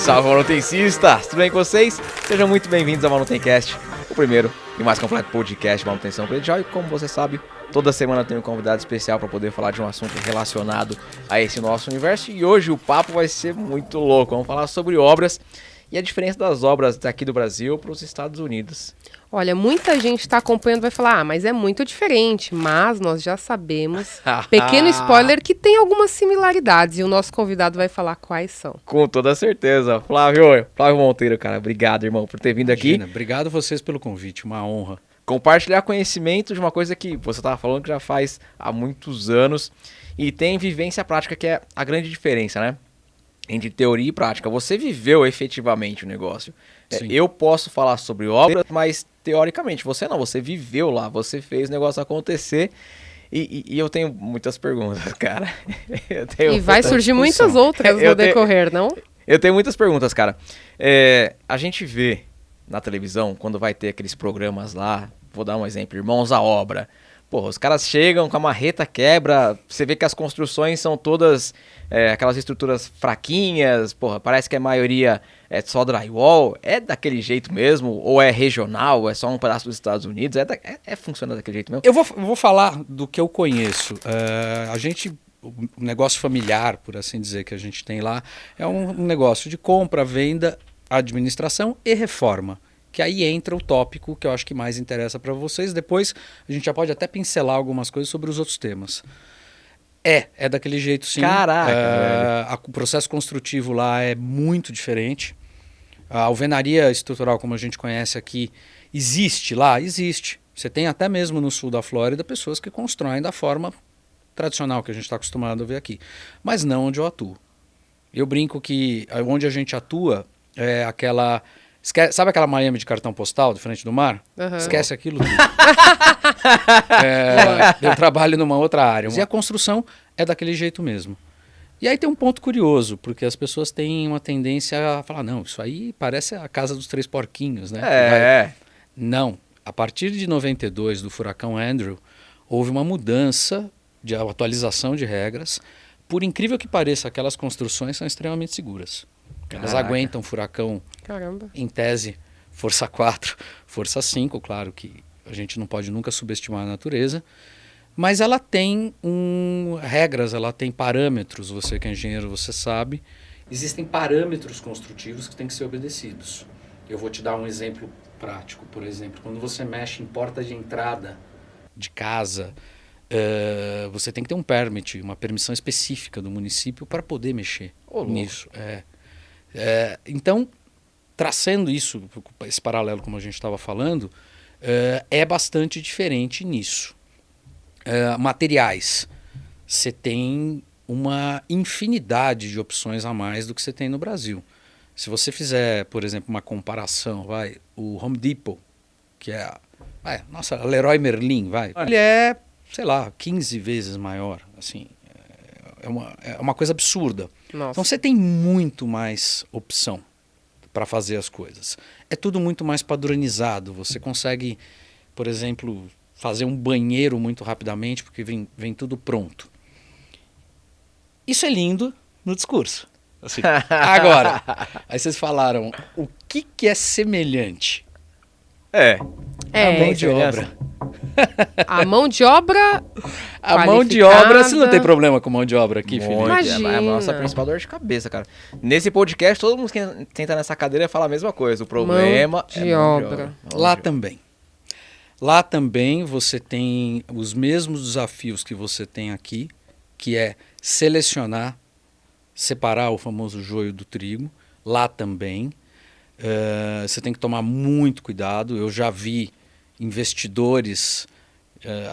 Salve, manutencistas! Tudo bem com vocês? Sejam muito bem-vindos ao Manutencast, o primeiro e mais completo podcast de manutenção predial. E como você sabe, toda semana tem um convidado especial para poder falar de um assunto relacionado a esse nosso universo. E hoje o papo vai ser muito louco. Vamos falar sobre obras e a diferença das obras daqui do Brasil para os Estados Unidos. Olha, muita gente está acompanhando e vai falar, mas é muito diferente. Mas nós já sabemos, pequeno spoiler, que tem algumas similaridades. E o nosso convidado vai falar quais são. Com toda certeza. Flávio Monteiro, cara, obrigado, irmão, por ter vindo aqui. Obrigado a vocês pelo convite, uma honra. Compartilhar conhecimento de uma coisa que você estava falando que já faz há muitos anos e tem vivência prática, que é a grande diferença, né? Entre teoria e prática. Você viveu efetivamente o negócio. Eu posso falar sobre obras, mas teoricamente você não. Você viveu lá, você fez o negócio acontecer. E eu tenho muitas perguntas, cara. E vai surgir muitas outras no decorrer, não? Eu tenho muitas perguntas, cara. A gente vê na televisão, quando vai ter aqueles programas lá, vou dar um exemplo, Irmãos à Obra. Porra, os caras chegam com a marreta, quebra, você vê que as construções são todas aquelas estruturas fraquinhas, porra, parece que a maioria é só drywall, é daquele jeito mesmo, ou é regional, é só um pedaço dos Estados Unidos, funciona daquele jeito mesmo? Eu vou falar do que eu conheço. O negócio familiar, por assim dizer, que a gente tem lá, é um negócio de compra, venda, administração e reforma. Que aí entra o tópico que eu acho que mais interessa para vocês. Depois a gente já pode até pincelar algumas coisas sobre os outros temas. É daquele jeito, sim. Caraca, o processo construtivo lá é muito diferente. A alvenaria estrutural, como a gente conhece aqui, existe lá? Existe. Você tem até mesmo no sul da Flórida pessoas que constroem da forma tradicional que a gente está acostumado a ver aqui. Mas não onde eu atuo. Eu brinco que onde a gente atua é aquela... Sabe aquela Miami de cartão postal de frente do mar? Uhum. Esquece aquilo tudo. Eu trabalho numa outra área. E a construção é daquele jeito mesmo. E aí tem um ponto curioso, porque as pessoas têm uma tendência a falar, não, isso aí parece a casa dos três porquinhos, né? Não. A partir de 92, do furacão Andrew, houve uma mudança de atualização de regras. Por incrível que pareça, aquelas construções são extremamente seguras. Elas aguentam furacão, em tese, força 4, força 5, claro que a gente não pode nunca subestimar a natureza, mas ela tem regras, ela tem parâmetros, você que é engenheiro, você sabe. Existem parâmetros construtivos que têm que ser obedecidos. Eu vou te dar um exemplo prático, por exemplo, quando você mexe em porta de entrada de casa, você tem que ter um permit, uma permissão específica do município para poder mexer nisso. Então, traçando isso, esse paralelo como a gente estava falando, é bastante diferente nisso. Materiais, você tem uma infinidade de opções a mais do que você tem no Brasil. Se você fizer, por exemplo, uma comparação, o Home Depot, que é nossa, Leroy Merlin, ele é, sei lá, 15 vezes maior, assim, é uma coisa absurda. Nossa. Então você tem muito mais opção para fazer as coisas. É tudo muito mais padronizado. Você consegue, por exemplo, fazer um banheiro muito rapidamente porque vem tudo pronto. Isso é lindo no discurso. Assim. Agora, aí vocês falaram, o que é semelhante? A mão de obra. A mão de obra A mão de obra, você não tem problema com mão de obra aqui, Felipe? Imagina. É a nossa principal dor de cabeça, cara. Nesse podcast, todo mundo que senta nessa cadeira fala a mesma coisa. O problema mão de obra. Lá também você tem os mesmos desafios que você tem aqui, que é selecionar, separar o famoso joio do trigo. Lá também. Você tem que tomar muito cuidado. Eu já vi investidores,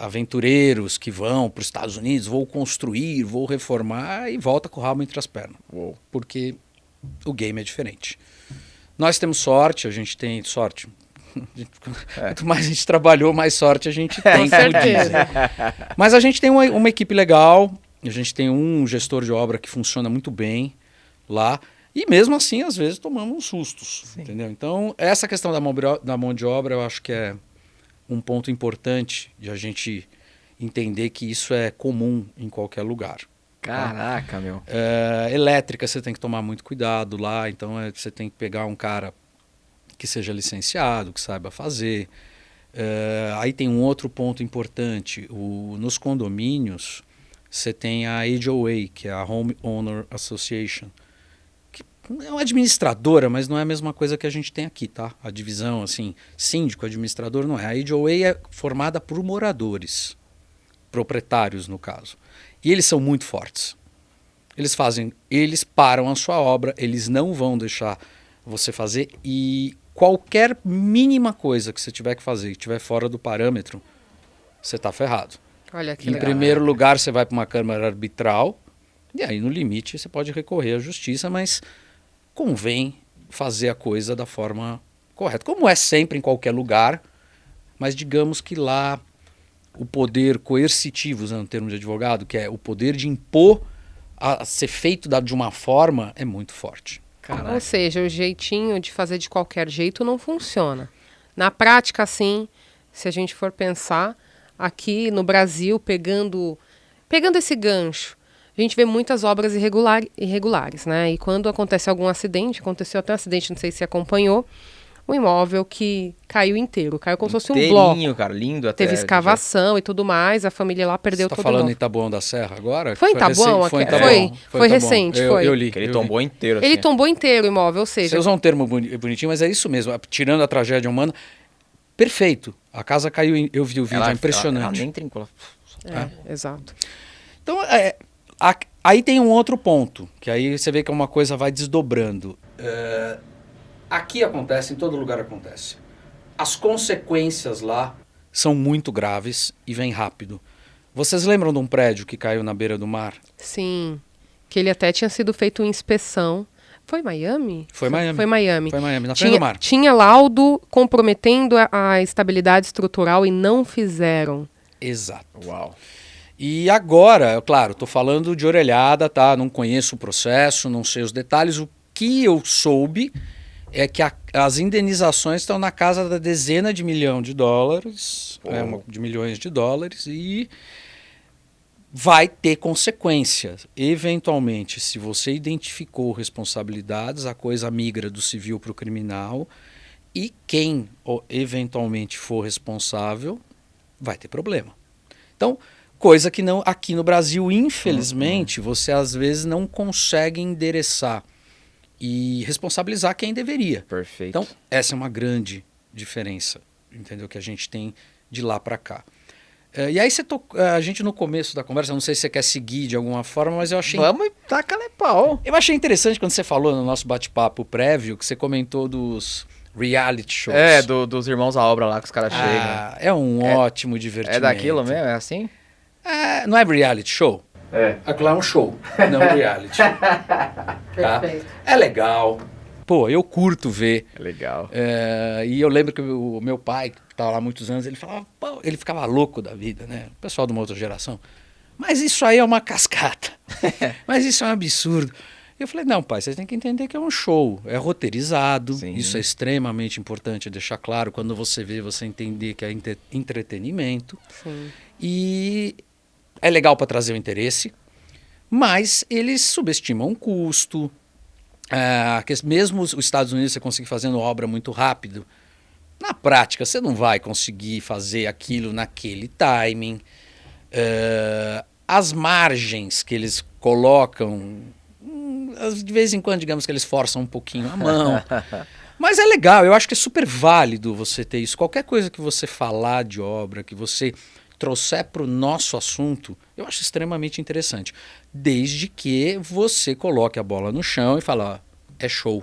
aventureiros que vão para os Estados Unidos, vou construir, vou reformar e volta com o rabo entre as pernas. Porque o game é diferente. Nós temos sorte, a gente tem sorte. Quanto mais a gente trabalhou, mais sorte a gente tem. Mas a gente tem uma equipe legal, a gente tem um gestor de obra que funciona muito bem lá. E mesmo assim, às vezes, tomamos uns sustos. Entendeu? Então, essa questão da mão de obra, eu acho que é um ponto importante de a gente entender que isso é comum em qualquer lugar. Caraca, meu. Elétrica você tem que tomar muito cuidado lá, então você tem que pegar um cara que seja licenciado, que saiba fazer. Aí tem um outro ponto importante, nos condomínios você tem a HOA, que é a Home Owner Association, que é uma administradora, mas não é a mesma coisa que a gente tem aqui, tá? A divisão, assim, síndico, administrador, não é. A HOA é formada por moradores, proprietários no caso. E eles são muito fortes. Eles param a sua obra, eles não vão deixar você fazer, e qualquer mínima coisa que você tiver que fazer e estiver fora do parâmetro, você está ferrado. Olha que Em legal. primeiro lugar, você vai para uma câmara arbitral, e aí no limite você pode recorrer à justiça, mas convém fazer a coisa da forma correta. Como é sempre em qualquer lugar, mas digamos que lá o poder coercitivo, usando o termo de advogado, que é o poder de impor a ser feito de uma forma, é muito forte. Ou seja, o jeitinho de fazer de qualquer jeito não funciona. Na prática, sim, se a gente for pensar, aqui no Brasil, pegando esse gancho, a gente vê muitas obras irregulares, né? E quando acontece algum acidente, aconteceu até um acidente, não sei se você acompanhou, um imóvel que caiu inteiro, caiu como se fosse um bloco. Cara, lindo até. Teve escavação e tudo mais, a família lá perdeu todo o Você está falando em Taboão da Serra agora? Foi em Taboão? Foi recente, foi. Eu li. Ele tombou inteiro. Ele tombou inteiro o imóvel, ou seja... Você usa um termo bonitinho, mas é isso mesmo. Tirando a tragédia humana, perfeito. A casa caiu, eu vi o vídeo, é impressionante. Ela nem trincou. Exato. Então, aí tem um outro ponto, que aí você vê que uma coisa vai desdobrando. Aqui acontece, em todo lugar acontece. As consequências lá são muito graves e vêm rápido. Vocês lembram de um prédio que caiu na beira do mar? Sim, que ele até tinha sido feito uma inspeção. Foi Miami? Foi Miami. Foi Miami. Foi Miami, na frente do mar. Tinha laudo comprometendo a estabilidade estrutural e não fizeram. Exato. Uau. E agora, claro, estou falando de orelhada, tá? Não conheço o processo, não sei os detalhes. O que eu soube é que as indenizações estão na casa da dezena de milhão de dólares, de milhões de dólares, e vai ter consequências. Eventualmente, se você identificou responsabilidades, a coisa migra do civil para o criminal, e quem eventualmente for responsável vai ter problema. Então, coisa que não aqui no Brasil, infelizmente, você às vezes não consegue endereçar e responsabilizar quem deveria. Perfeito. Então, essa é uma grande diferença, entendeu? Que a gente tem de lá para cá. E aí a gente no começo da conversa, não sei se você quer seguir de alguma forma, mas eu achei... Vamos tacar pau. Eu achei interessante quando você falou no nosso bate-papo prévio, que você comentou dos reality shows. Dos irmãos à obra lá que os caras chegam. É um ótimo divertimento. É daquilo mesmo? É assim? Não é reality show? Aquilo é um show, não reality. Perfeito. É legal. Pô, eu curto ver. É legal. E eu lembro que o meu pai, que estava lá há muitos anos, ele falava, pô, ele ficava louco da vida, né? O pessoal de uma outra geração. Mas isso aí é uma cascata. Mas isso é um absurdo. Eu falei, não, pai, você tem que entender que é um show. É roteirizado. Sim. Isso é extremamente importante deixar claro. Quando você vê, você entender que é entretenimento. Sim. E é legal para trazer o interesse, mas eles subestimam o custo. Que mesmo os Estados Unidos você conseguir fazendo obra muito rápido, na prática você não vai conseguir fazer aquilo naquele timing. As margens que eles colocam, de vez em quando, digamos que eles forçam um pouquinho a mão. Mas é legal, eu acho que é super válido você ter isso. Qualquer coisa que você falar de obra, que você trouxer para o nosso assunto, eu acho extremamente interessante. Desde que você coloque a bola no chão e fale, é show,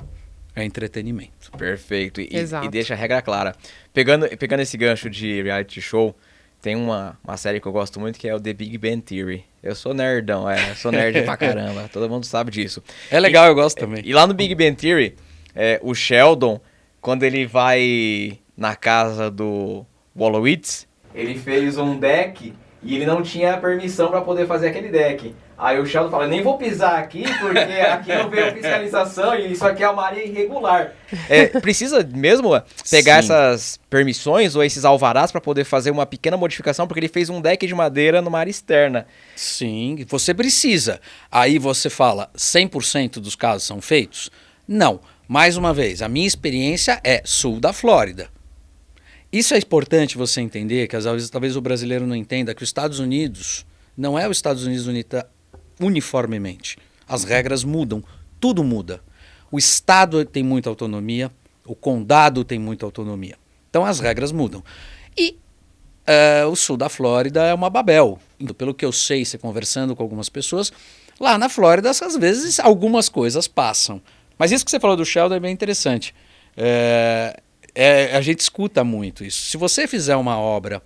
é entretenimento. Perfeito. E deixa a regra clara. Pegando esse gancho de reality show, tem uma série que eu gosto muito que é o The Big Bang Theory. Eu sou nerdão, sou nerd pra caramba, todo mundo sabe disso. É legal, eu gosto também. E lá no Big Bang Theory, o Sheldon, quando ele vai na casa do Wolowitz, ele fez um deck e ele não tinha permissão para poder fazer aquele deck. Aí o Sheldon fala, nem vou pisar aqui, porque aqui não veio fiscalização e isso aqui é uma área irregular. Precisa mesmo pegar essas permissões ou esses alvarás para poder fazer uma pequena modificação, porque ele fez um deck de madeira numa área externa. Sim, você precisa. Aí você fala, 100% dos casos são feitos? Não. Mais uma vez, a minha experiência é sul da Flórida. Isso é importante você entender, que às vezes talvez o brasileiro não entenda, que os Estados Unidos não é os Estados Unidos uniformemente. As regras mudam, tudo muda. O estado tem muita autonomia, o condado tem muita autonomia. Então as regras mudam. E o sul da Flórida é uma Babel. Então, pelo que eu sei, você conversando com algumas pessoas, lá na Flórida, às vezes, algumas coisas passam. Mas isso que você falou do Sheldon é bem interessante. A gente escuta muito isso. Se você fizer uma obra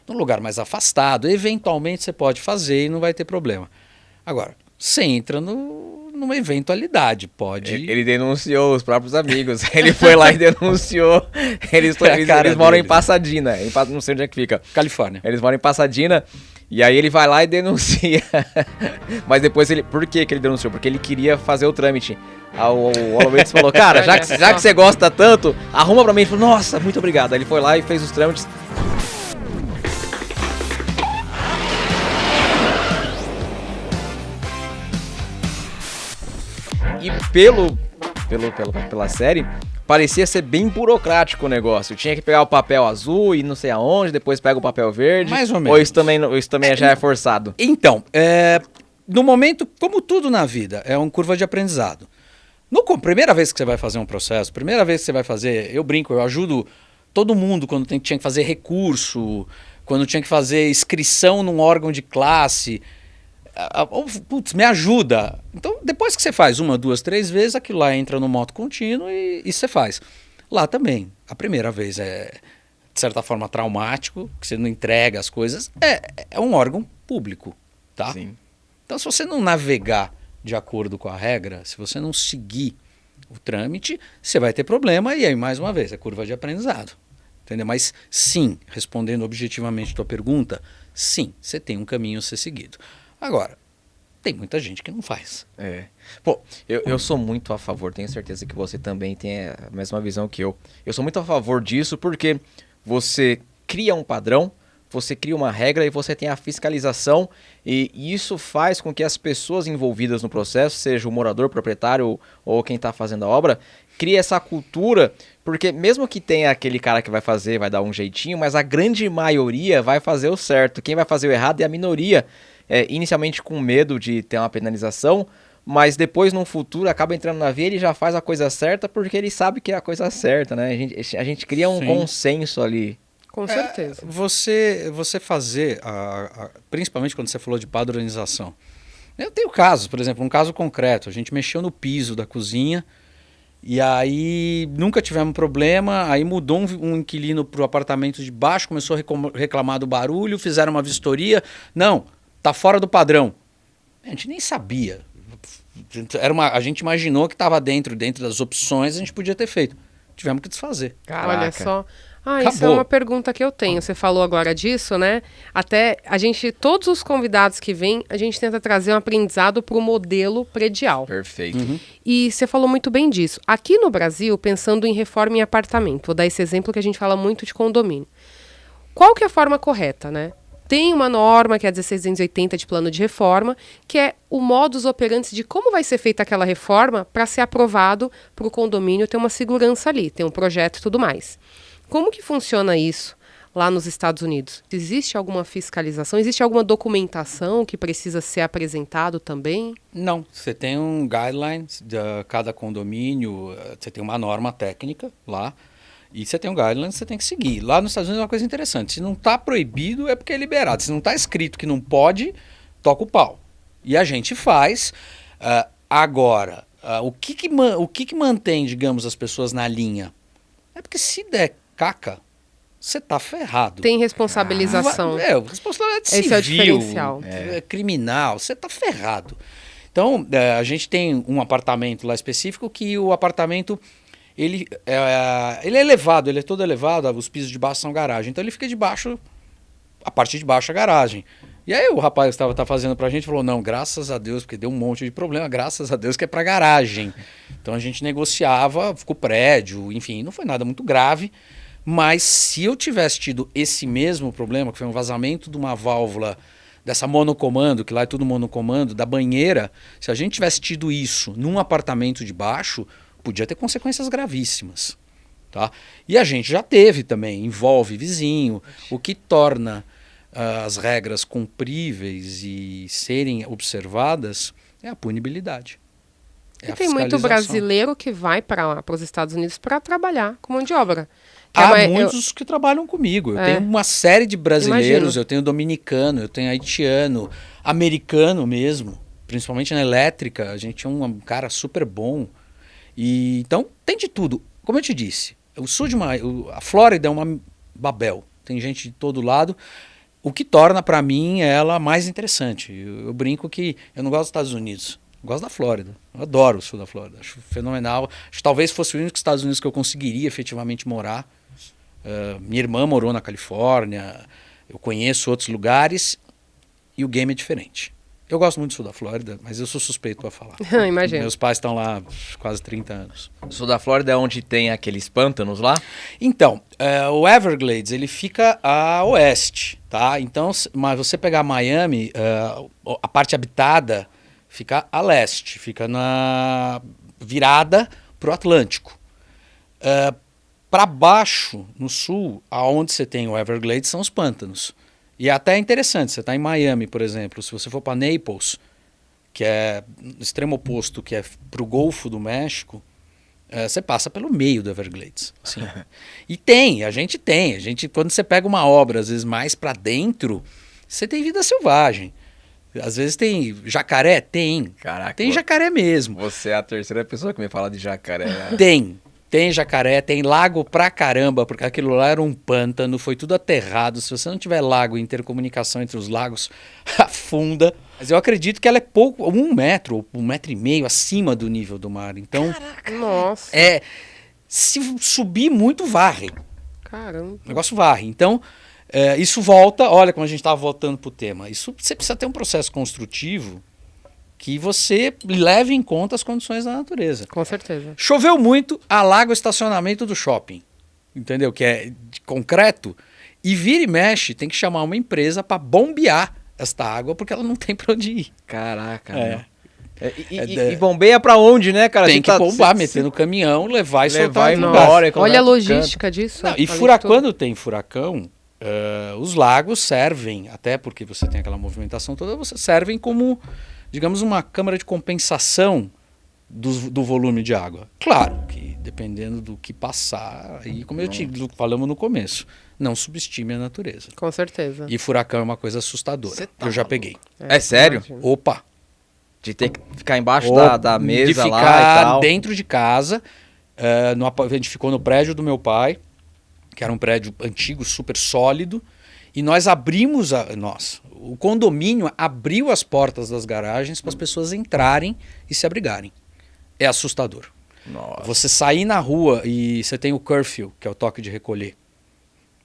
num lugar mais afastado, eventualmente você pode fazer e não vai ter problema. Agora, você entra numa eventualidade, pode... Ele denunciou os próprios amigos, ele foi lá e denunciou. Eles moram em Pasadena, não sei onde é que fica. Califórnia. Eles moram em Pasadena, e aí ele vai lá e denuncia. Mas depois por que ele denunciou? Porque ele queria fazer o trâmite. O Aloysius falou, cara, já que você gosta tanto, arruma pra mim. Ele falou, nossa, muito obrigado. Aí ele foi lá e fez os trâmites. E pela série, parecia ser bem burocrático o negócio. Tinha que pegar o papel azul e não sei aonde, depois pega o papel verde. Mais ou menos. Ou isso também já é forçado? Então, no momento, como tudo na vida, é uma curva de aprendizado. Primeira vez que você vai fazer um processo, primeira vez que você vai fazer, eu brinco, eu ajudo todo mundo quando tinha que fazer recurso, quando tinha que fazer inscrição num órgão de classe. Putz, me ajuda. Então, depois que você faz 1, 2, 3 vezes, aquilo lá entra no modo contínuo e você faz. Lá também, a primeira vez é, de certa forma, traumático, que você não entrega as coisas. É um órgão público, tá? Sim. Então, se você não navegar de acordo com a regra, se você não seguir o trâmite, você vai ter problema e aí, mais uma vez, é curva de aprendizado. Entendeu? Mas sim, respondendo objetivamente a tua pergunta, sim, você tem um caminho a ser seguido. Agora, tem muita gente que não faz. Pô, eu sou muito a favor, tenho certeza que você também tem a mesma visão que eu. Eu sou muito a favor disso porque você cria um padrão, você cria uma regra e você tem a fiscalização e isso faz com que as pessoas envolvidas no processo, seja o morador, proprietário ou quem está fazendo a obra, crie essa cultura, porque mesmo que tenha aquele cara que vai fazer, vai dar um jeitinho, mas a grande maioria vai fazer o certo. Quem vai fazer o errado é a minoria. Inicialmente com medo de ter uma penalização, mas depois no futuro acaba entrando na via e ele já faz a coisa certa porque ele sabe que é a coisa certa, né? A gente cria um consenso ali. Com certeza. Você fazer, principalmente quando você falou de padronização. Eu tenho casos, por exemplo, um caso concreto. A gente mexeu no piso da cozinha e aí nunca tivemos problema, aí mudou um inquilino para o apartamento de baixo, começou a reclamar do barulho, fizeram uma vistoria. Não, tá fora do padrão. A gente nem sabia. A gente imaginou que estava dentro das opções, a gente podia ter feito. Tivemos que desfazer. Caraca. Olha só. Isso é uma pergunta que eu tenho. Você falou agora disso, né? Até todos os convidados que vêm, a gente tenta trazer um aprendizado para o modelo predial. Perfeito. Uhum. E você falou muito bem disso. Aqui no Brasil, pensando em reforma em apartamento, vou dar esse exemplo que a gente fala muito de condomínio. Qual que é a forma correta, né? Tem uma norma, que é a 16.280 de plano de reforma, que é o modus operandi de como vai ser feita aquela reforma para ser aprovado para o condomínio ter uma segurança ali, ter um projeto e tudo mais. Como que funciona isso lá nos Estados Unidos? Existe alguma fiscalização? Existe alguma documentação que precisa ser apresentado também? Não, você tem um guideline de cada condomínio, você tem uma norma técnica lá, e você tem um guideline que você tem que seguir. Lá nos Estados Unidos é uma coisa interessante, se não está proibido é porque é liberado, se não está escrito que não pode, toca o pau. E a gente faz. Agora, o que mantém, digamos, as pessoas na linha? É porque se der caca, você tá ferrado. Tem responsabilização. Responsabilidade civil. Esse é o diferencial. Criminal, você tá ferrado. Então, a gente tem um apartamento lá específico que o apartamento, ele é elevado, ele é todo elevado, os pisos de baixo são garagem. Então ele fica debaixo, a parte de baixo é garagem. E aí o rapaz que estava fazendo pra gente falou, não, graças a Deus, porque deu um monte de problema, graças a Deus que é pra garagem. Então a gente negociava com o prédio, enfim, não foi nada muito grave, mas se eu tivesse tido esse mesmo problema, que foi um vazamento de uma válvula dessa monocomando, que lá é tudo monocomando, da banheira, se a gente tivesse tido isso num apartamento de baixo, podia ter consequências gravíssimas. Tá? E a gente já teve também, envolve vizinho, o que torna as regras cumpríveis e serem observadas é a punibilidade. E tem muito brasileiro que vai para os Estados Unidos para trabalhar com mão de obra. Há muitos que trabalham comigo. Eu tenho uma série de brasileiros, eu tenho dominicano, eu tenho haitiano, americano mesmo, principalmente na elétrica. A gente é um cara super bom. E, então, tem de tudo. Como eu te disse, a Flórida é uma Babel. Tem gente de todo lado. O que torna, para mim, ela mais interessante. Eu brinco que eu não gosto dos Estados Unidos. Eu gosto da Flórida. Eu adoro o sul da Flórida. Acho fenomenal. Acho que talvez fosse o único Estados Unidos que eu conseguiria efetivamente morar. Minha irmã morou na Califórnia. Eu conheço outros lugares. E o game é diferente. Eu gosto muito do sul da Flórida, mas eu sou suspeito para falar. Imagina. Meus pais estão lá há quase 30 anos. O sul da Flórida é onde tem aqueles pântanos lá? Então, o Everglades, ele fica a oeste, tá? Então, mas você pegar Miami, a parte habitada fica a leste, fica na virada para o Atlântico. Para baixo, no sul, aonde você tem o Everglades, são os pântanos. E até é interessante, você está em Miami, por exemplo, se você for para Naples, que é no extremo oposto, que é para o Golfo do México, você passa pelo meio do Everglades. Assim. E a gente quando você pega uma obra, às vezes mais para dentro, você tem vida selvagem. Às vezes tem jacaré? Tem. Caraca. Tem jacaré mesmo. Você é a terceira pessoa que me fala de jacaré. Né? Tem jacaré, tem lago pra caramba, porque aquilo lá era um pântano, foi tudo aterrado. Se você não tiver lago e intercomunicação entre os lagos, afunda. Mas eu acredito que ela é pouco, 1 metro, ou 1,5 metro acima do nível do mar. Então, caraca. Nossa. Se subir muito, varre. Caramba. O negócio varre. Então, isso volta, olha como a gente estava voltando pro tema. Isso você precisa ter um processo construtivo que você leve em conta as condições da natureza. Com certeza. Choveu muito, alaga o estacionamento do shopping, entendeu? Que é de concreto, e vira e mexe, tem que chamar uma empresa para bombear esta água, porque ela não tem para onde ir. Caraca, E bombeia para onde, né, cara? Tem que bombar, meter no caminhão, levar e soltar embora. Olha a logística disso. Não, e quando tem furacão, os lagos servem, até porque você tem aquela movimentação toda, você servem como, digamos, uma câmara de compensação do volume de água. Claro que dependendo do que passar, aí como falamos no começo, não subestime a natureza. Com certeza. E furacão é uma coisa assustadora. Eu já peguei. É sério? Imagino. Opa! De ter que ficar embaixo da mesa de ficar lá e tal. dentro de casa. A gente ficou no prédio do meu pai, que era um prédio antigo, super sólido. E nós abrimos, o condomínio abriu as portas das garagens para as pessoas entrarem e se abrigarem. É assustador. Nossa. Você sair na rua e você tem o curfew, que é o toque de recolher.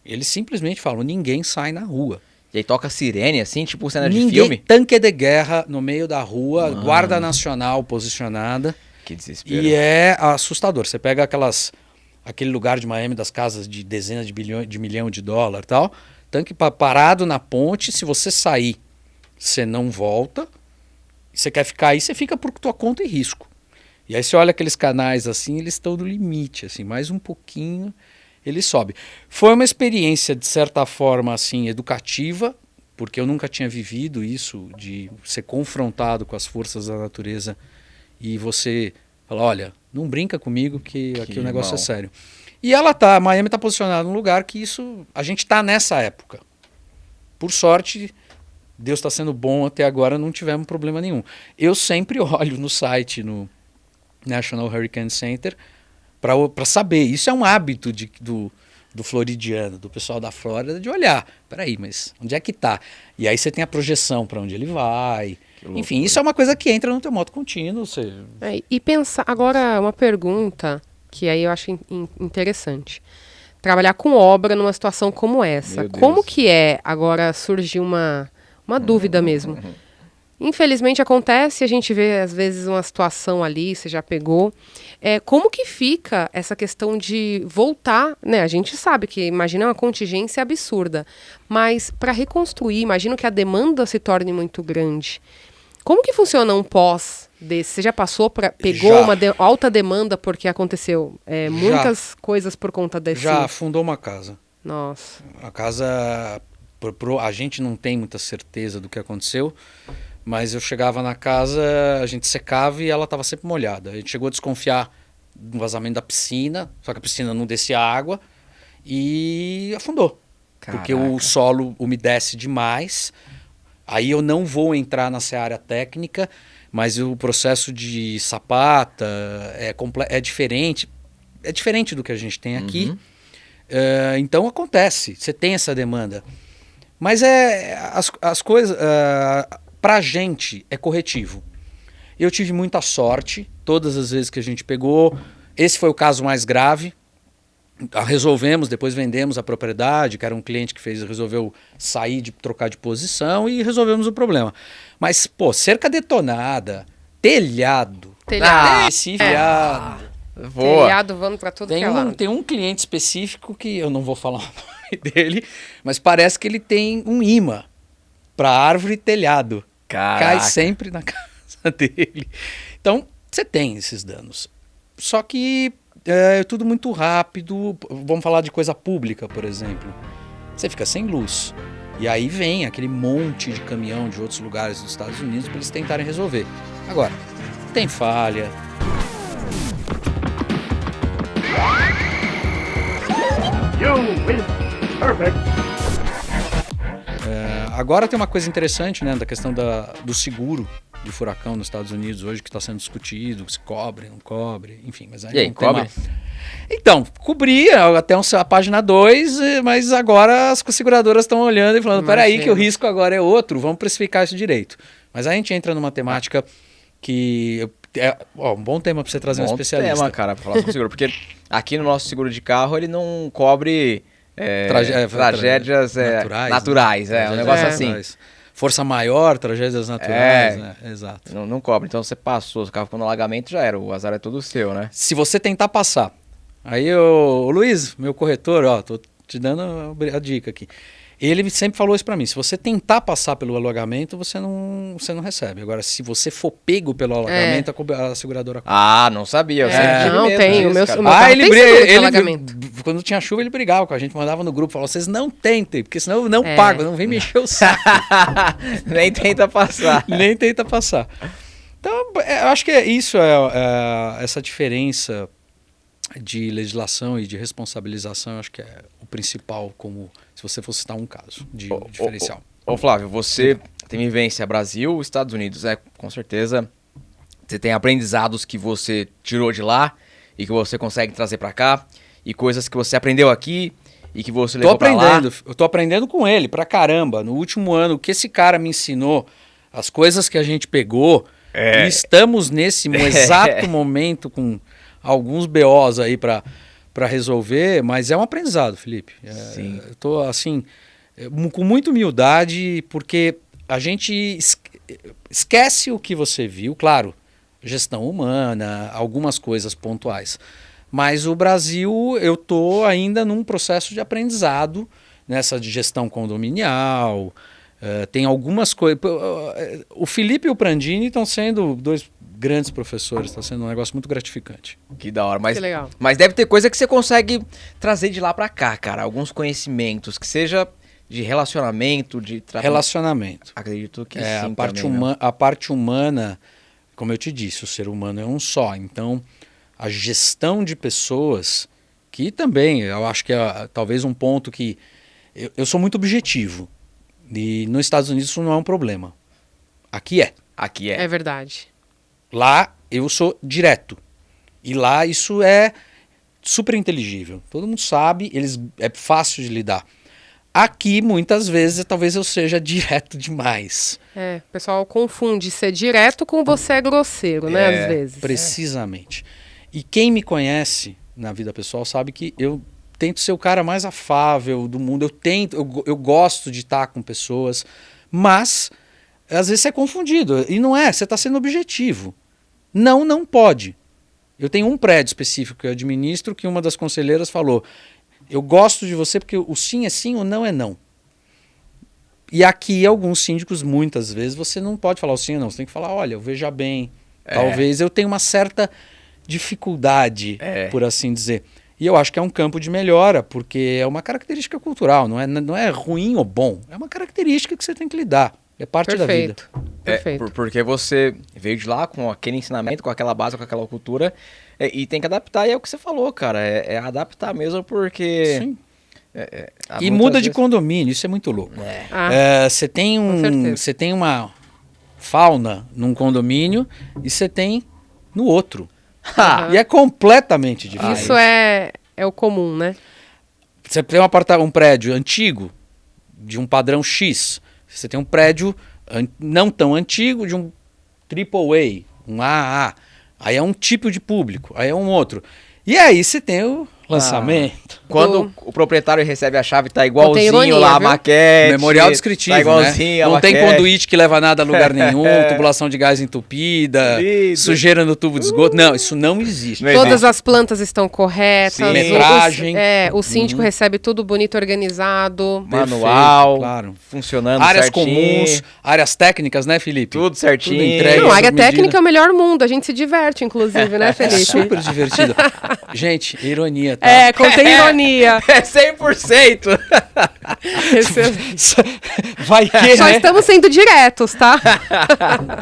Eles simplesmente falam, ninguém sai na rua. E aí toca sirene, assim, tipo cena de filme? Tanque de guerra no meio da rua, Guarda Nacional posicionada. Que desespero. E é assustador. Você pega aquele lugar de Miami das casas de dezenas de milhão de dólares e tal, tanque parado na ponte, se você sair, você não volta. Você quer ficar aí, você fica por tua conta e risco. E aí você olha aqueles canais assim, eles estão no limite, assim, mais um pouquinho, ele sobe. Foi uma experiência, de certa forma, assim, educativa, porque eu nunca tinha vivido isso, de ser confrontado com as forças da natureza e você fala, olha, não brinca comigo que aqui o negócio é sério. E Miami está posicionada num lugar que a gente está nessa época. Por sorte, Deus está sendo bom, até agora não tivemos problema nenhum. Eu sempre olho no site, no National Hurricane Center, para saber. Isso é um hábito do floridiano, do pessoal da Flórida, de olhar. Peraí, mas onde é que está? E aí você tem a projeção para onde ele vai. Enfim, isso é uma coisa que entra no teu modo contínuo. E pensar, agora uma pergunta que aí eu acho interessante. Trabalhar com obra numa situação como essa. Como que é agora surgir uma Uma dúvida mesmo. Infelizmente acontece, a gente vê às vezes uma situação ali, você já pegou. Como que fica essa questão de voltar, né? A gente sabe que, imagina uma contingência absurda, mas para reconstruir, imagino que a demanda se torne muito grande. Como que funciona um pós desse? Você já passou, pegou Já. uma alta demanda porque aconteceu muitas coisas por conta desse... Já afundou uma casa. Nossa. A casa, a gente não tem muita certeza do que aconteceu, mas eu chegava na casa, a gente secava e ela estava sempre molhada. A gente chegou a desconfiar do vazamento da piscina, só que a piscina não descia água e afundou. Caraca. Porque o solo umedece demais. Aí eu não vou entrar nessa área técnica, mas o processo de sapata é diferente. É diferente do que a gente tem aqui. Então acontece, você tem essa demanda. Mas as coisas, pra gente, é corretivo. Eu tive muita sorte, todas as vezes que a gente pegou. Esse foi o caso mais grave. Resolvemos, depois vendemos a propriedade, que era um cliente que resolveu sair, trocar de posição e resolvemos o problema. Mas, pô, cerca detonada, telhado. Telhado. Voa. Telhado voando pra todo que é lado. Tem um cliente específico que eu não vou falar o nome dele, mas parece que ele tem um imã para árvore e telhado. Caraca. Cai sempre na casa dele. Então, você tem esses danos. Só que é tudo muito rápido. Vamos falar de coisa pública, por exemplo. Você fica sem luz. E aí vem aquele monte de caminhão de outros lugares dos Estados Unidos para eles tentarem resolver. Agora, tem falha. Agora tem uma coisa interessante, né, da questão do seguro de furacão nos Estados Unidos hoje, que está sendo discutido, se cobre, não cobre, enfim. Mas aí e aí, cobre? Então, cobria até a página 2, mas agora as seguradoras estão olhando e falando, peraí que o risco agora é outro, vamos precificar isso direito. Mas aí a gente entra numa temática que... um bom tema para você trazer um especialista. Bom tema, cara, para falar sobre seguro, porque aqui no nosso seguro de carro ele não cobre tragédias naturais, um negócio assim. Força maior, tragédias naturais, né? Exato. Não cobre, então você passou, o carro ficou no alagamento, já era, o azar é todo seu, né? Se você tentar passar, aí o Luiz, meu corretor, tô te dando a dica aqui. Ele sempre falou isso para mim, se você tentar passar pelo alagamento, você não recebe. Agora, se você for pego pelo alagamento, a seguradora... não sabia. Eu não, tem. O meu carro ele tem alagamento. Quando tinha chuva, ele brigava com a gente, mandava no grupo, falava, vocês não tentem, porque senão eu não pago, não vem me encher o saco. Nem tenta passar. Nem tenta passar. Então, eu acho que isso essa diferença de legislação e de responsabilização, acho que é o principal, como se você fosse citar um caso de diferencial. Ô Flávio, você tem vivência Brasil, Estados Unidos, com certeza você tem aprendizados que você tirou de lá e que você consegue trazer para cá, e coisas que você aprendeu aqui e que você levou para lá. Eu tô aprendendo com ele pra caramba. No último ano, o que esse cara me ensinou, as coisas que a gente pegou, e estamos nesse exato momento com alguns BOs aí para resolver, mas é um aprendizado, Felipe. Sim. Eu tô assim, com muita humildade, porque a gente esquece o que você viu, claro, gestão humana, algumas coisas pontuais. Mas o Brasil, eu tô ainda num processo de aprendizado nessa de gestão condominial. Tem algumas coisas. O Felipe e o Prandini estão sendo dois grandes professores, está sendo um negócio muito gratificante. Que da hora, Que legal. Mas deve ter coisa que você consegue trazer de lá para cá, cara. Alguns conhecimentos, que seja de relacionamento, de Relacionamento. Acredito que sim. A parte humana, como eu te disse, o ser humano é um só. Então, a gestão de pessoas, que também, eu acho que é talvez um ponto que... Eu sou muito objetivo. E nos Estados Unidos isso não é um problema. Aqui é. Aqui é. É verdade. Lá eu sou direto. E lá isso é super inteligível. Todo mundo sabe, é fácil de lidar. Aqui, muitas vezes, talvez eu seja direto demais. O pessoal confunde ser direto com você é grosseiro, né? Às vezes. Precisamente. E quem me conhece na vida pessoal sabe que eu tento ser o cara mais afável do mundo. Eu gosto de estar com pessoas, Mas, às vezes você é confundido. E não é, você está sendo objetivo. Não, não pode. Eu tenho um prédio específico que eu administro que uma das conselheiras falou: eu gosto de você porque o sim é sim, o não é não. E aqui, alguns síndicos, muitas vezes, você não pode falar o sim ou não. Você tem que falar: olha, eu veja bem, talvez eu tenha uma certa dificuldade, por assim dizer. E eu acho que é um campo de melhora, porque é uma característica cultural, não é ruim ou bom. É uma característica que você tem que lidar. É parte da vida. Perfeito. Porque você veio de lá com aquele ensinamento, com aquela base, com aquela cultura, e tem que adaptar, e é o que você falou, cara. É adaptar mesmo, porque... Sim. E muda de condomínio, isso é muito louco. Você tem uma fauna num condomínio e você tem no outro. E é completamente diferente. Isso é o comum, né? Você tem um prédio antigo, de um padrão X. Você tem um prédio não tão antigo, de um AAA, um AA. Aí é um tipo de público, aí é um outro. E aí você tem o lançamento. Quando o proprietário recebe a chave, tá igualzinho ironia, lá a viu? maquete. Memorial descritivo, tá igualzinho né? Não tem maquete. conduíte que leva nada a lugar nenhum, tubulação de gás entupida, sujeira no tubo de esgoto. Não, isso não existe. Todas as plantas estão corretas. Sim. Metragem. O síndico recebe tudo bonito, organizado. Manual, Perfeito, claro. funcionando Áreas certinho. comuns, áreas técnicas, né, Felipe? Tudo certinho. Tudo entregue. Não, a sob área medida. técnica é o melhor mundo. A gente se diverte, inclusive, né, É Felipe? super divertido. Gente, ironia, tá? Contém ironia. É 100%. Vai que, Só né? estamos sendo diretos, tá?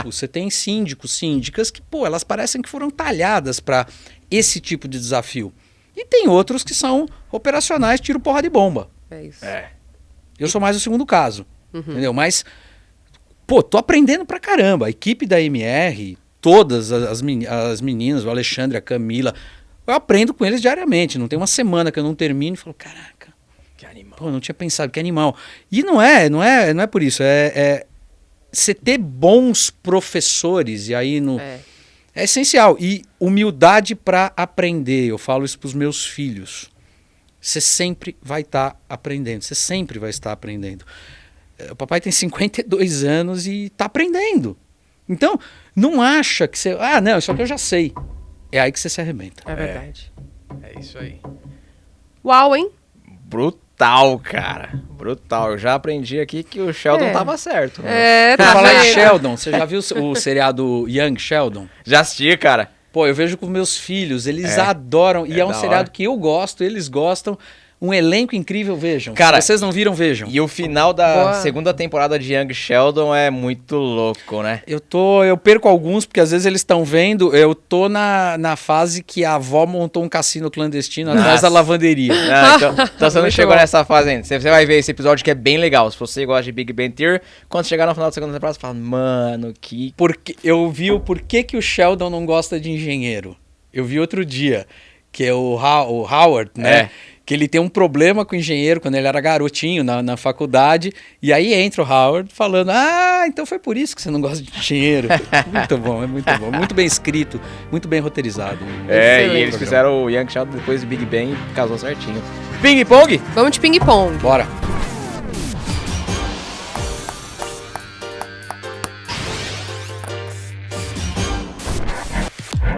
Você tem síndicos, síndicas que, elas parecem que foram talhadas para esse tipo de desafio. E tem outros que são operacionais, tiro, porra de bomba. É isso. Eu sou mais o segundo caso, entendeu? Mas, tô aprendendo pra caramba. A equipe da MR, todas as meninas, o Alexandre, a Camila, eu aprendo com eles diariamente. Não tem uma semana que eu não termino e falo: caraca, Que animal. não tinha pensado, que animal. E não é por isso. Você ter bons professores, e aí é essencial. E humildade para aprender. Eu falo isso para os meus filhos. Você sempre vai estar aprendendo. Você sempre vai estar aprendendo. O papai tem 52 anos e está aprendendo. Então, não acha que você... não, isso aqui eu já sei. É aí que você se arrebenta. É verdade. É isso aí. Uau, hein? Brutal, cara. Brutal. Eu já aprendi aqui que o Sheldon tava certo. Por Tá falar em vendo? Sheldon, você já viu o seriado Young Sheldon? Já assisti, cara. Eu vejo com meus filhos, eles adoram. E é um da seriado hora. que eu gosto, eles gostam. Um elenco incrível, vejam. Cara, se vocês não viram, vejam. E o final da Boa. segunda temporada de Young Sheldon é muito louco, né? Eu perco alguns, porque às vezes eles estão vendo. Eu tô na fase que a avó montou um cassino clandestino atrás da lavanderia. Então você não Muito chegou bom. nessa fase ainda. Você vai ver esse episódio que é bem legal. Se você gosta de Big Bang Theory, quando chegar no final da segunda temporada, você fala: mano, que... Porque eu vi o porquê que o Sheldon não gosta de engenheiro. Eu vi outro dia, que é o Howard, né? Que ele tem um problema com o engenheiro quando ele era garotinho na faculdade. E aí entra o Howard falando: então foi por isso que você não gosta de engenheiro. Muito bom, é muito bom. Muito bem escrito, muito bem roteirizado. E Excelente. eles fizeram o Young Sheldon depois do Big Bang e casou certinho. Ping Pong? Vamos de ping-pong. Bora.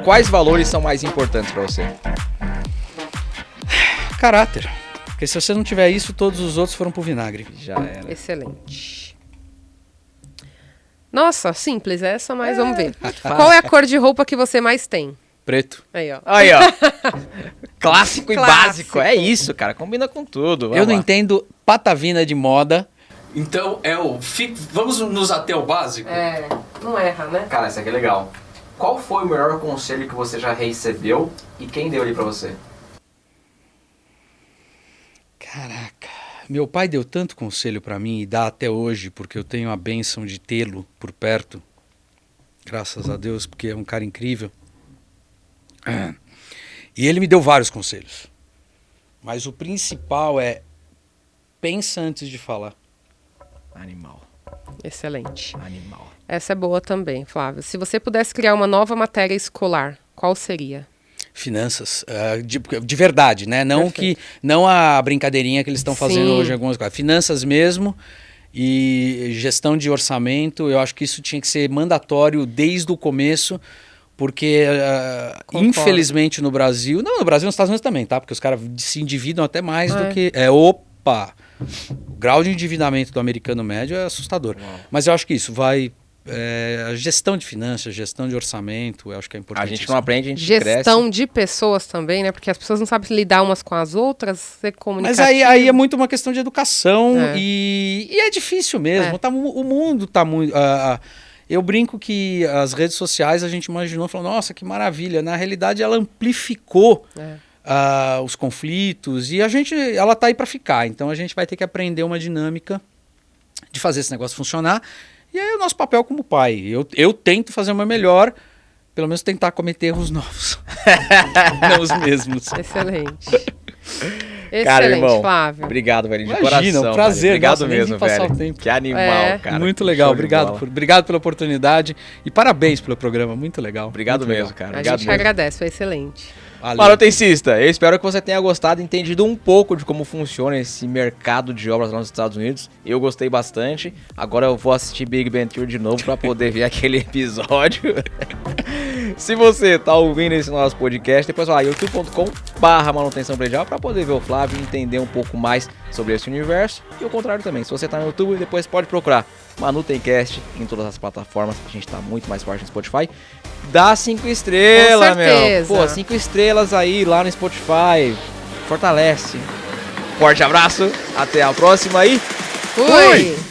Quais valores são mais importantes pra você? Caráter. Porque se você não tiver isso, todos os outros foram pro vinagre. Já era. Excelente. Nossa, simples essa, mas vamos ver. Qual é a cor de roupa que você mais tem? Preto. Aí, ó. Aí, ó. Clássico e Clássico. básico. É isso, cara. Combina com tudo. Eu Vamos não lá. entendo patavina de moda. Então vamos nos até o básico? Não erra, né? Cara, isso aqui é legal. Qual foi o melhor conselho que você já recebeu e quem deu ele pra você? Caraca, meu pai deu tanto conselho pra mim e dá até hoje, porque eu tenho a bênção de tê-lo por perto. Graças a Deus, porque é um cara incrível. E ele me deu vários conselhos. Mas o principal é: pensa antes de falar. Animal. Excelente. Animal. Essa é boa também, Flávio. Se você pudesse criar uma nova matéria escolar, qual seria? Finanças, de verdade, né? Não Perfeito. não a brincadeirinha que eles estão fazendo Sim. hoje em algumas coisas. Finanças mesmo. E gestão de orçamento, eu acho que isso tinha que ser mandatório desde o começo, porque infelizmente no Brasil, não, no Brasil e nos Estados Unidos também, tá? Porque os caras se endividam até mais do que... Opa! O grau de endividamento do americano médio é assustador. Uau. Mas eu acho que isso vai... a gestão de finanças, gestão de orçamento, eu acho que é importante. A gente não aprende, a gente gestão cresce. De pessoas também, né? Porque as pessoas não sabem lidar umas com as outras, ser comunicativo. Mas aí é muito uma questão de educação e é difícil mesmo. O mundo está muito... eu brinco que as redes sociais a gente imaginou, falou, nossa, que maravilha. Na realidade, ela amplificou os conflitos e ela está aí para ficar. Então, a gente vai ter que aprender uma dinâmica de fazer esse negócio funcionar. E aí é o nosso papel como pai. Eu tento fazer o meu melhor, pelo menos tentar cometer erros novos. Não os mesmos. Excelente. Cara, Excelente, irmão, Flávio. Obrigado, velho, de Imagina, coração. Um prazer. Obrigado Nossa, mesmo, velho. Tempo. Que animal, cara. Muito legal. Obrigado pela oportunidade e parabéns pelo programa. Muito legal. Obrigado muito mesmo, legal. cara. A Obrigado gente mesmo. agradece, foi excelente. Manutencista, eu espero que você tenha gostado e entendido um pouco de como funciona esse mercado de obras lá nos Estados Unidos. Eu gostei bastante. Agora eu vou assistir Big Bang Theory de novo para poder ver aquele episódio. Se você tá ouvindo esse nosso podcast, depois vai lá, youtube.com/manutenção predial para poder ver o Flávio e entender um pouco mais sobre esse universo. E o contrário também, se você tá no YouTube, depois pode procurar Manutencast em todas as plataformas. A gente tá muito mais forte no Spotify. Dá 5 estrelas, meu. Pô, 5 estrelas aí lá no Spotify. Fortalece. Forte abraço. Até a próxima aí. Fui.